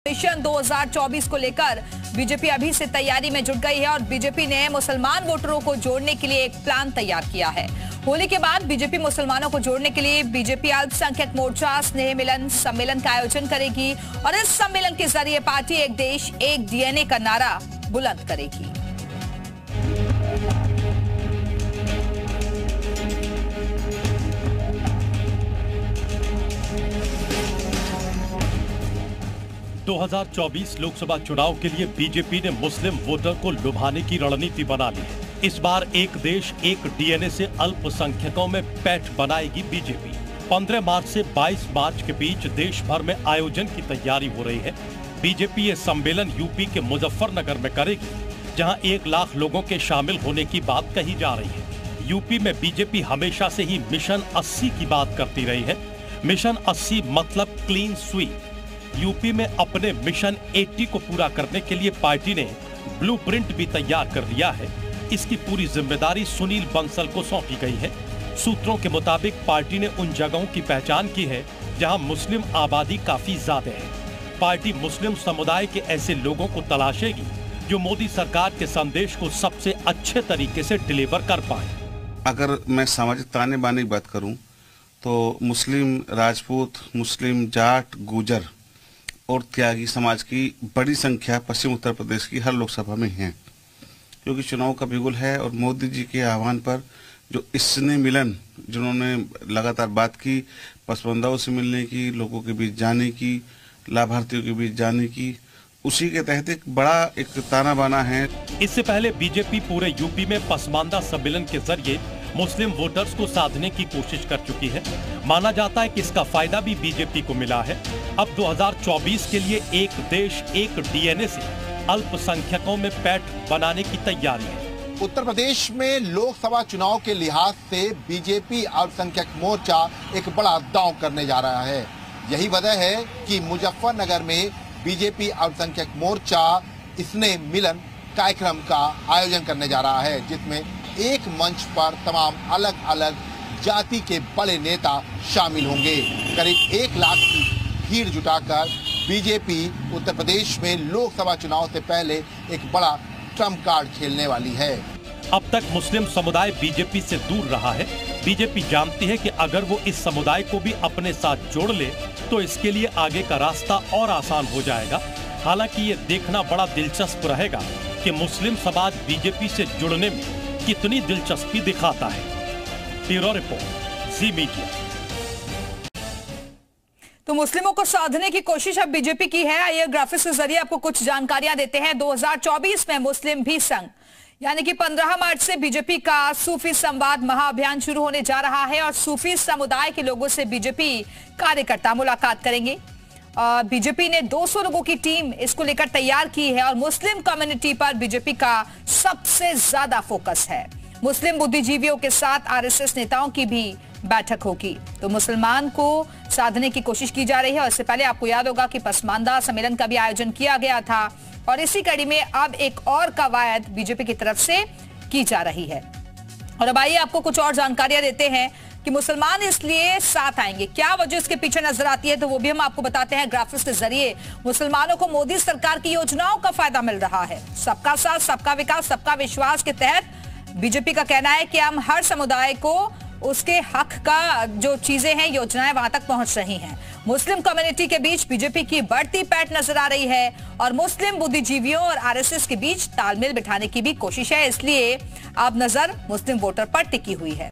Mission 2024 को लेकर BJP अभी से तैयारी में जुट गई है और बीजेपी ने मुसलमान वोटरों को जोड़ने के लिए एक प्लान तैयार किया है। होली के बाद बीजेपी मुसलमानों को जोड़ने के लिए बीजेपी अल्पसंख्यक मोर्चा स्नेह मिलन सम्मेलन का आयोजन करेगी और इस सम्मेलन के जरिए पार्टी एक देश एक डीएनए का नारा बुलंद करेगी। दो 2024 लोकसभा चुनाव के लिए बीजेपी ने मुस्लिम वोटर को लुभाने की रणनीति बना ली है। इस बार एक देश एक डीएनए से अल्पसंख्यकों में पैठ बनाएगी बीजेपी। 15 मार्च से 22 मार्च के बीच देश भर में आयोजन की तैयारी हो रही है। बीजेपी ये सम्मेलन यूपी के मुजफ्फरनगर में करेगी, जहां 1 लाख लोगों के शामिल होने की बात कही जा रही है। यूपी में बीजेपी हमेशा से ही मिशन 80 की बात करती रही है। मिशन 80 मतलब क्लीन स्वीप। यूपी में अपने मिशन 80 को पूरा करने के लिए पार्टी ने ब्लूप्रिंट भी तैयार कर लिया है। इसकी पूरी जिम्मेदारी सुनील बंसल को सौंपी गई है। सूत्रों के मुताबिक पार्टी ने उन जगहों की पहचान की है जहां मुस्लिम आबादी काफी ज्यादा है। पार्टी मुस्लिम समुदाय के ऐसे लोगों को तलाशेगी जो मोदी सरकार के संदेश को सबसे अच्छे तरीके से डिलीवर कर पाए। अगर मैं सामाजिक ताने बाने की बात करूं तो मुस्लिम, राजपूत, मुस्लिम, जाट, गुजर और त्यागी समाज की बड़ी संख्या पश्चिम उत्तर प्रदेश की हर लोकसभा में है, क्योंकि चुनाव का बिगुल है। और मोदी जी के आह्वान पर जो स्नेह मिलन, जिन्होंने लगातार बात की, पसमानदाओं से मिलने की, लोगों के बीच जाने की, लाभार्थियों के बीच जाने की, उसी के तहत एक बड़ा ताना बाना है। इससे पहले बीजेपी पूरे यूपी में पसमानदा सम्मेलन के जरिए मुस्लिम वोटर्स को साधने की कोशिश कर चुकी है। माना जाता है कि इसका फायदा भी बीजेपी को मिला है। अब 2024 के लिए एक देश एक डीएनए से अल्पसंख्यकों में पैठ बनाने की तैयारी है। उत्तर प्रदेश में लोकसभा चुनाव के लिहाज से बीजेपी अल्पसंख्यक मोर्चा एक बड़ा दांव करने जा रहा है। यही वजह है कि मुजफ्फरनगर में बीजेपी अल्पसंख्यक मोर्चा स्नेह मिलन कार्यक्रम का आयोजन करने जा रहा है, जिसमें एक मंच पर तमाम अलग अलग जाति के बड़े नेता शामिल होंगे। करीब 1 लाख की भीड़ जुटाकर बीजेपी उत्तर प्रदेश में लोकसभा चुनाव से पहले एक बड़ा ट्रम्प कार्ड खेलने वाली है। अब तक मुस्लिम समुदाय बीजेपी से दूर रहा है। बीजेपी जानती है कि अगर वो इस समुदाय को भी अपने साथ जोड़ ले तो इसके लिए आगे का रास्ता और आसान हो जाएगा। हालांकि ये देखना बड़ा दिलचस्प रहेगा कि मुस्लिम समाज बीजेपी से जुड़ने में कितनी दिलचस्पी दिखाता है। ब्यूरो रिपोर्ट, जी मीडिया। तो मुस्लिमों को साधने की कोशिश अब बीजेपी की है। आइए ग्राफिक्स के जरिए आपको कुछ जानकारियां देते हैं। 2024 में मुस्लिम भी संघ यानी कि 15 मार्च से बीजेपी का सूफी संवाद महाअभियान शुरू होने जा रहा है और सूफी समुदाय के लोगों से बीजेपी कार्यकर्ता मुलाकात करेंगे। बीजेपी ने 200 लोगों की टीम इसको लेकर तैयार की है और मुस्लिम कम्युनिटी पर बीजेपी का सबसे ज्यादा फोकस है। मुस्लिम बुद्धिजीवियों के साथ आरएसएस नेताओं की भी बैठक होगी। तो मुसलमान को साधने की कोशिश की जा रही है और इससे पहले आपको याद होगा कि पसमानदा सम्मेलन का भी आयोजन किया गया था और इसी कड़ी में अब एक और कवायद बीजेपी की तरफ से की जा रही है। और अब आइए आपको कुछ और जानकारियां देते हैं कि मुसलमान इसलिए साथ आएंगे, क्या वजह इसके पीछे नजर आती है, तो वो भी हम आपको बताते हैं ग्राफिक्स के जरिए। मुसलमानों को मोदी सरकार की योजनाओं का फायदा मिल रहा है। सबका साथ, सबका विकास, सबका विश्वास के तहत बीजेपी का कहना है कि हम हर समुदाय को उसके हक का जो चीजें हैं, योजनाएं वहां तक पहुंच रही हैं। मुस्लिम कम्युनिटी के बीच बीजेपी की बढ़ती पैठ नजर आ रही है और मुस्लिम बुद्धिजीवियों और आरएसएस के बीच तालमेल बिठाने की भी कोशिश है। इसलिए अब नजर मुस्लिम वोटर पर टिकी हुई है।